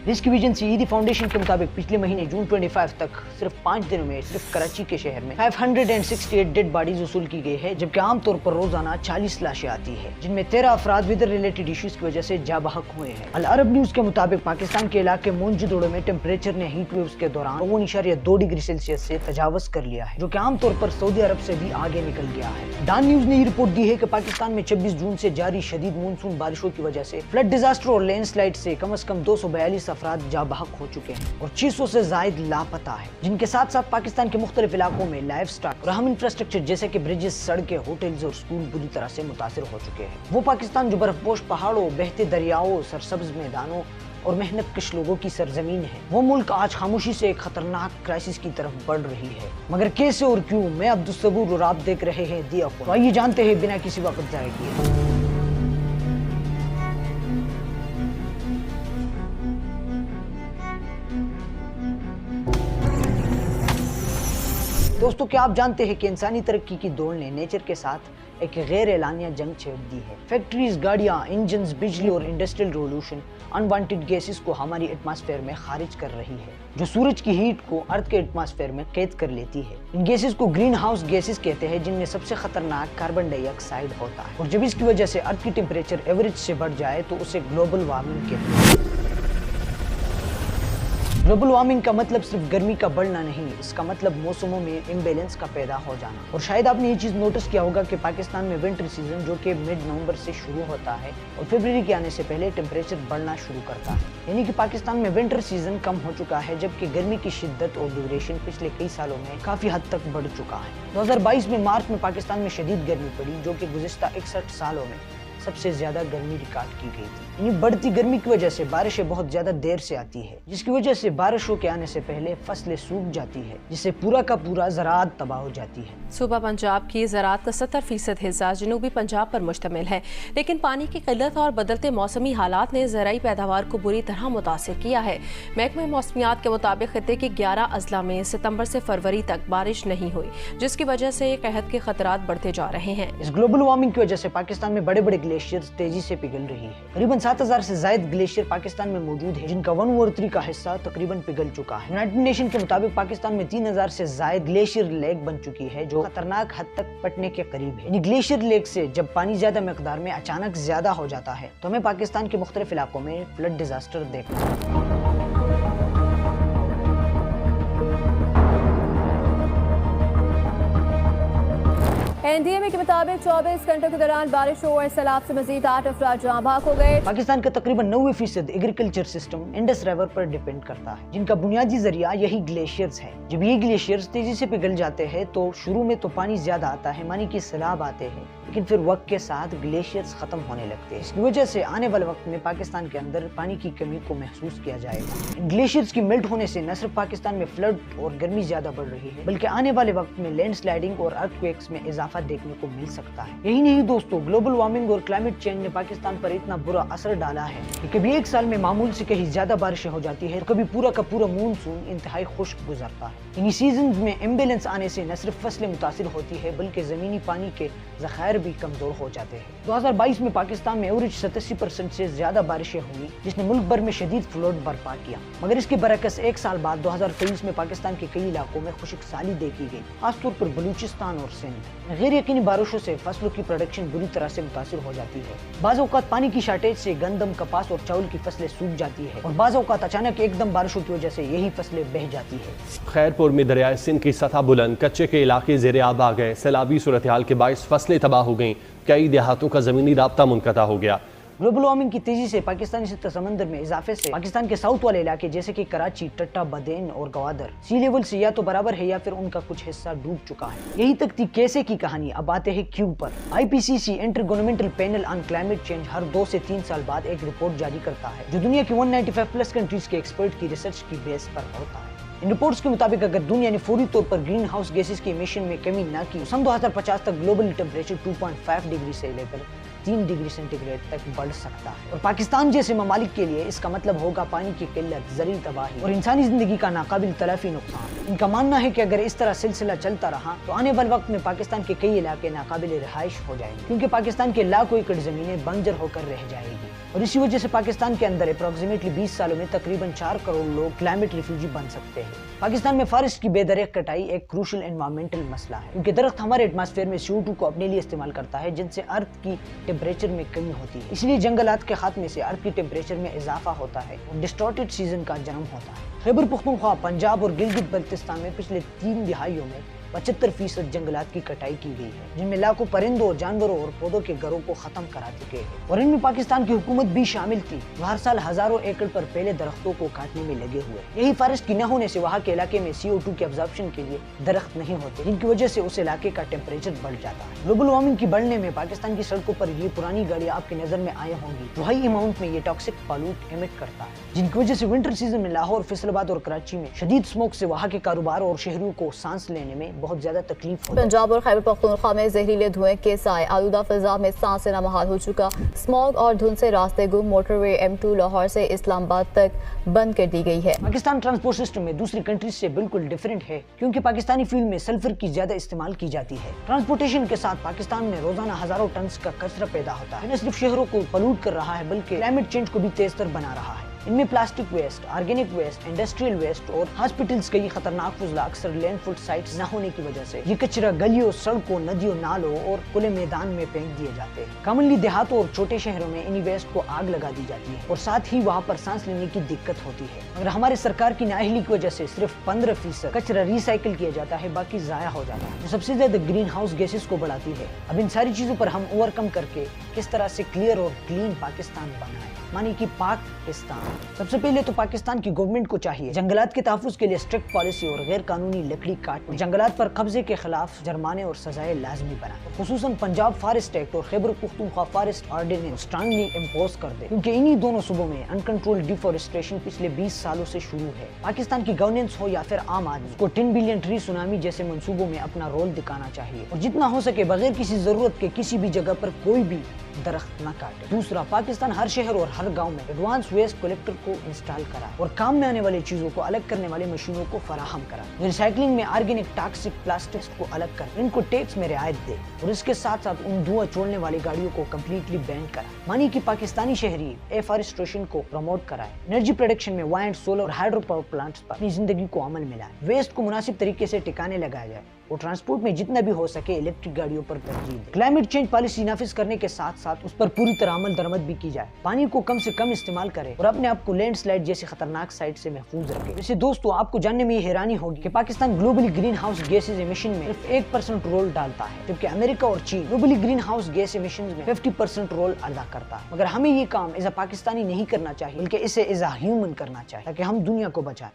Risk vision CED foundation के मुताबिक पिछले महीने जून 25 तक सिर्फ 5 दिनों में सिर्फ कराची के शहर में 568 डेड बॉडीज वसूल की गई है, जबकि आमतौर पर रोजाना 40 लाशें आती है, जिनमें 13 अफराद वेदर रिलेटेड इश्यूज की वजह से जाबहक हुए हैं। अल अरब न्यूज के मुताबिक पाकिस्तान के इलाके मोनजोदड़ो में टेम्परेचर ने हीट वेव्स के दौरान 9.2 डिग्री सेल्सियस से तजावज कर लिया है, जो कि आमतौर पर सऊदी अरब से भी आगे निकल गया है। डान न्यूज ने रिपोर्ट दी है कि पाकिस्तान में 26 जून से जारी शदीद मानसून बारिशों की वजह से फ्लड डिजास्टर और लैंडस्लाइड से कम 242 अफराद जाबहक हो चुके हैं और 600 से जायद लापता है, जिनके साथ साथ पाकिस्तान के मुख्तलिफ इलाकों में लाइफ स्टॉक और अहम इंफ्रास्ट्रक्चर जैसे कि ब्रिजेस, सड़कें, होटल्स और स्कूल बुरी तरह से मुतासिर हो चुके हैं। वो पाकिस्तान जो बर्फपोश पहाड़ों, बहते दरियाओं, सरसब्ज मैदानों और मेहनत कश लोगों की सरजमीन है, वो मुल्क आज खामोशी से एक खतरनाक क्राइसिस की तरफ बढ़ रही है। मगर कैसे और क्यों? मैं अब्दुल सबूर और आप देख रहे हैं दी अखबार। तो आइए जानते हैं बिना किसी वक्त जाए किए। दोस्तों, क्या आप जानते हैं कि इंसानी तरक्की की दौड़ ने नेचर के साथ एक गैर एलानिया जंग छेड़ दी है। फैक्ट्रीज, गाड़ियां, इंजन्स, बिजली और इंडस्ट्रियल रेवोल्यूशन अनवांटेड गैसेस को हमारी एटमॉस्फेयर में खारिज कर रही है, जो सूरज की हीट को अर्थ के एटमॉस्फेयर में कैद कर लेती है। इन गैसेस को ग्रीन हाउस गैसेस कहते हैं, जिनमें सबसे खतरनाक कार्बन डाइऑक्साइड होता है, और जब इसकी वजह से अर्थ की टेम्परेचर एवरेज से बढ़ जाए तो उसे ग्लोबल वार्मिंग कहते हैं। ग्लोबल वार्मिंग का मतलब सिर्फ गर्मी का बढ़ना नहीं, इसका मतलब मौसमों में इम्बैलेंस का पैदा हो जाना। और शायद आपने ये चीज़ नोटिस किया होगा कि पाकिस्तान में विंटर सीजन, जो कि मिड नवंबर से शुरू होता है और फरवरी के आने से पहले टेम्परेचर बढ़ना शुरू करता है, यानी कि पाकिस्तान में विंटर सीजन कम हो चुका है, जबकि गर्मी की शिद्दत और ड्यूरेशन पिछले कई सालों में काफ़ी हद तक बढ़ चुका है। 2022 में मार्च में पाकिस्तान में शदीद गर्मी पड़ी, जो कि गुज़िश्ता 61 सालों में सबसे ज्यादा गर्मी रिकॉर्ड की गई थी। यानी बढ़ती गर्मी की वजह से बारिशें बहुत ज्यादा देर से आती है, जिसकी वजह से बारिशों के आने से पहले फसलें सूख जाती है, जिससे पूरा का पूरा ज़राअत तबाह हो जाती है। सूबा पंजाब की ज़राअत का 70% हिस्सा जनूबी पंजाब पर मुश्तमिल है, लेकिन पानी की किल्लत और बदलते मौसमी हालात ने ज़राई पैदावार को बुरी तरह मुतासिर किया है। महकमे मौसमियात के मुताबिक खित्ते के 11 अजला में सितंबर से फरवरी तक बारिश नहीं हुई, जिसकी वजह से कहत के खतरात बढ़ते जा रहे हैं। इस ग्लोबल वार्मिंग की वजह से पाकिस्तान में बड़े बड़े ग्लेशियर्स तेजी से पिघल रही है। करीबन 7000 से ज्यादा ग्लेशियर पाकिस्तान में मौजूद है, जिनका 1/3 का हिस्सा तकरीबन पिघल चुका है। यूनाइटेड नेशन के मुताबिक पाकिस्तान में 3000 से ज्यादा ग्लेशियर लेक बन चुकी है, जो खतरनाक हद तक फटने के करीब है। ग्लेशियर लेक से जब पानी ज्यादा मकदार में अचानक ज्यादा हो जाता है तो हमें पाकिस्तान के मुख्तलिफ इलाकों में फ्लड डिजास्टर देखना है। एनडीएमए के मुताबिक 24 घंटों के दौरान बारिश और सैलाब से मजीद 8 अफराद जाँ बहक हो गए। पाकिस्तान का तकरीबन 90% एग्रीकल्चर सिस्टम इंडस रिवर पर डिपेंड करता है, जिनका बुनियादी जरिया यही ग्लेशियर्स है। जब ये ग्लेशियर्स तेजी से पिघल जाते हैं तो शुरू में तो पानी ज्यादा आता है, मानी कि सैलाब आते हैं, लेकिन फिर वक्त के साथ ग्लेशियर्स खत्म होने लगते हैं। इसकी वजह से आने वाले वक्त में पाकिस्तान के अंदर पानी की कमी को महसूस किया जाएगा। इन ग्लेशियर्स की मेल्ट होने से न सिर्फ पाकिस्तान में फ्लड और गर्मी ज्यादा बढ़ रही है, बल्कि आने वाले वक्त में लैंडस्लाइडिंग और अर्थक्वेक्स में इजाफा देखने को मिल सकता है। यही नहीं दोस्तों, ग्लोबल वार्मिंग और क्लाइमेट चेंज ने पाकिस्तान पर इतना बुरा असर डाला है कि कभी एक साल में मामूल से कहीं ज्यादा बारिशें हो जाती है, कभी पूरा का पूरा मानसून इंतहाई खुश्क गुजरता है। इन सीजन में इम्बैलेंस आने से न सिर्फ फसलें मुतासिर होती है, बल्कि जमीनी पानी के ज़खायर भी कमजोर हो जाते हैं। 2022 में पाकिस्तान में एवरेज 87% से ज्यादा बारिशें हुई, जिसने मुल्क भर में शदीद फ्लड बर्पा किया। मगर इसके बरअक्स एक साल बाद 2023 में पाकिस्तान के कई इलाकों में खुशकसाली देखी गई, खासतौर पर बलूचिस्तान और सिंध। गैर यकीनी बारिशों से फसलों की प्रोडक्शन बुरी तरह से मुतासिर हो जाती है। बाज़ औक़ात पानी की शार्टेज से गंदम, कपास और चावल की फसलें सूख जाती है, और बाज़ औक़ात अचानक एकदम बारिशों की वजह से यही फसलें बह जाती है। खैरपुर में दरियाए सिंध की सतह बुलंद, कच्चे के इलाके ज़ेरे आब आ गए। सैलाबी सूरत हाल के बायस फसलें तबाह हो गईं, कई देहातों का ज़मीनी राब्ता मुनक़ता हो गया। ग्लोबल वार्मिंग की तेजी से पाकिस्तानी सतह समंदर में इजाफे से पाकिस्तान के साउथ वाले इलाके जैसे कि कराची, टट्टा, बदेन और गवादर सी लेवल से या तो बराबर है या फिर उनका कुछ हिस्सा डूब चुका है। यही तक थी कैसे की कहानी। अब आते हैं क्यों पर। IPCC intergovernmental panel on climate change हर 2 से 3 साल बाद एक रिपोर्ट जारी करता है, जो दुनिया की 195+ कंट्रीज के एक्सपर्ट की रिसर्च की बेस पर होता है। इन रिपोर्ट्स के मुताबिक अगर दुनिया ने फौरी तौर पर ग्रीन हाउस गैसेस के इमिशन में कमी न की तो सन 2050 तक ग्लोबल टेम्परेचर 2.5 डिग्री से लेकर 3 डिग्री सेंटीग्रेड तक बढ़ सकता है। और पाकिस्तान जैसे ममालिक के लिए इसका मतलब होगा पानी की किल्लत, ज़रूरी तबाही और इंसानी जिंदगी का नाकाबिल तलाफी नुकसान। इनका मानना है कि अगर इस तरह सिलसिला चलता रहा तो आने वाले वक्त में पाकिस्तान के कई इलाके नाकाबिल रिहाइश हो जाएंगे, क्योंकि पाकिस्तान के लाखों एकड़ जमीनें बंजर होकर रह जाएगी। और इसी वजह से पाकिस्तान के अंदर अप्रोक्सीमेटली 20 सालों में तकरीबन 4 करोड़ लोग क्लाइमेट रिफ्यूजी बन सकते हैं। पाकिस्तान में फॉरेस्ट की बेदरक कटाई एक क्रूशल एनवायरमेंटल मसला है, क्योंकि दरख्त हमारे एटमॉस्फेयर में CO2 को अपने लिए इस्तेमाल करता है, जिनसे अर्थ की टेम्परेचर में कमी होती है। इसलिए जंगलात के खात्मे से अर्थ की टेम्परेचर में इजाफा होता है और डिस्टॉर्टेड सीजन का जन्म होता है। खैबर पख्तूनख्वा, पंजाब और गिलगित बल्तिस्तान में पिछले 3 दिहाइयों में 75% जंगलात की कटाई की गई है, जिनमें लाखों परिंदों और जानवरों और पौधों के घरों को खत्म करा चुके हैं। और इनमें पाकिस्तान की हुकूमत भी शामिल थी, जो हर साल हजारों एकड़ पर पहले दरख्तों को काटने में लगे हुए। यही फॉरेस्ट की न होने से वहाँ के इलाके में CO2 के एब्जॉर्प्शन के लिए दरख्त नहीं होते, जिनकी वजह से उस इलाके का टेम्परेचर बढ़ जाता है। ग्लोबल वार्मिंग की बढ़ने में पाकिस्तान की सड़कों पर ये पुरानी गाड़ियाँ आपकी नजर में आए होंगी, जो हाई अमाउंट में ये टॉक्सिक पॉल्यूट एमिट करता है, जिनकी वजह से विंटर सीजन में लाहौर, फैसलाबाद और कराची में शदीद स्मोक से वहाँ के कारोबार और शहरियों को सांस लेने में बहुत ज्यादा तकलीफ। पंजाब और खैबर पख्तूनख्वा में जहरीले धुएं के साए, आलूदा फिजा में सांस लेना मुहाल हो चुका। स्मॉग और धुंध से रास्ते गुम, मोटरवे M2 लाहौर से इस्लामाबाद तक बंद कर दी गई है। पाकिस्तान ट्रांसपोर्ट सिस्टम में दूसरी कंट्रीज से बिल्कुल डिफरेंट है, क्योंकि पाकिस्तानी फ्यूल में सल्फर की ज्यादा इस्तेमाल की जाती है। ट्रांसपोर्टेशन के साथ पाकिस्तान में रोजाना हजारों टन का कचरा पैदा होता है, न सिर्फ शहरों को पॉल्यूट कर रहा है बल्कि क्लाइमेट चेंज को भी तेजतर बना रहा है। इनमें plastic waste, organic waste, industrial waste और हॉस्पिटल्स के ये खतरनाक फुजला अक्सर लैंडफिल साइट्स न होने की वजह से ये कचरा गलियों, सड़कों, नदियों, नालों और खुले मैदान में फेंक दिए जाते हैं। कॉमनली देहातों और छोटे शहरों में इन्हीं वेस्ट को आग लगा दी जाती है और साथ ही वहाँ पर सांस लेने की दिक्कत होती है। मगर हमारे सरकार की नाअहली की वजह से सिर्फ 15% कचरा रिसाइकिल किया जाता है, बाकी जाया हो जाता है, जो सबसे ज्यादा ग्रीन हाउस गैसेस को बढ़ाती है। अब इन सारी चीजों पर हम ओवरकम करके किस तरह से क्लियर और क्लीन पाकिस्तान बनाए, मानी कि पाकिस्तान। सबसे पहले तो पाकिस्तान की गवर्नमेंट को चाहिए जंगलात के तहफ्फुज़ के लिए स्ट्रिक्ट पॉलिसी और गैर कानूनी लकड़ी काटने, जंगलात पर कब्जे के खिलाफ जुर्माने और सजाएं लाजमी बनाए। खुसूसन पंजाब फॉरेस्ट एक्ट और Khyber Pakhtunkhwa forest ordinance strongly impose कर दे, क्योंकि इन्हीं दोनों सूबों में अनकंट्रोल्ड डिफॉरेस्टेशन पिछले 20 सालों से शुरू है। पाकिस्तान की गवर्नेंस हो या फिर आम आदमी को 10 बिलियन ट्री सुनामी जैसे मंसूबों में अपना रोल दिखाना चाहिए और जितना हो सके बगैर किसी जरूरत के किसी भी जगह पर कोई भी दरख्त न काटे। दूसरा, पाकिस्तान हर शहर और हर गांव में एडवांस वेस्ट कलेक्टर को इंस्टॉल करा और काम में आने वाली चीजों को अलग करने वाली मशीनों को फराहम करा। रिसाइकलिंग में ऑर्गेनिक टॉक्सिक प्लास्टिक्स को अलग कर इनको टैक्स में रियायत दे और इसके साथ साथ उन धुआं छोड़ने वाली गाड़ियों को कम्प्लीटली बैन करा, मानी कि पाकिस्तानी शहरी एफॉरेस्टेशन को प्रमोट कराए। एनर्जी प्रोडक्शन में वाइंड, सोलर और हाइड्रो पावर प्लांट्स पर अपनी जिंदगी को अमल में लाए। वेस्ट को मुनासिब तरीके से टिकाने लगाया जाए और ट्रांसपोर्ट में जितना भी हो सके इलेक्ट्रिक गाड़ियों पर तरजीह दे। क्लाइमेट चेंज पॉलिसी नाफिज करने के साथ साथ उस पर पूरी तरह अमल दरमद भी की जाए। पानी को कम से कम इस्तेमाल करे और अपने आप को लैंडस्लाइड जैसी खतरनाक साइट से महफूज रखे। वैसे दोस्तों, आपको जानने में ये हैरानी होगी कि Pakistan globally green house gases emission में सिर्फ 1% रोल डालता है, जबकि अमेरिका और चीन globally green house gas emission में 50% रोल अदा करता है। मगर हमें ये काम एज अ पाकिस्तानी नहीं करना चाहिए, बल्कि इसे एज अ ह्यूमन करना चाहिए, ताकि हम दुनिया को बचाएं।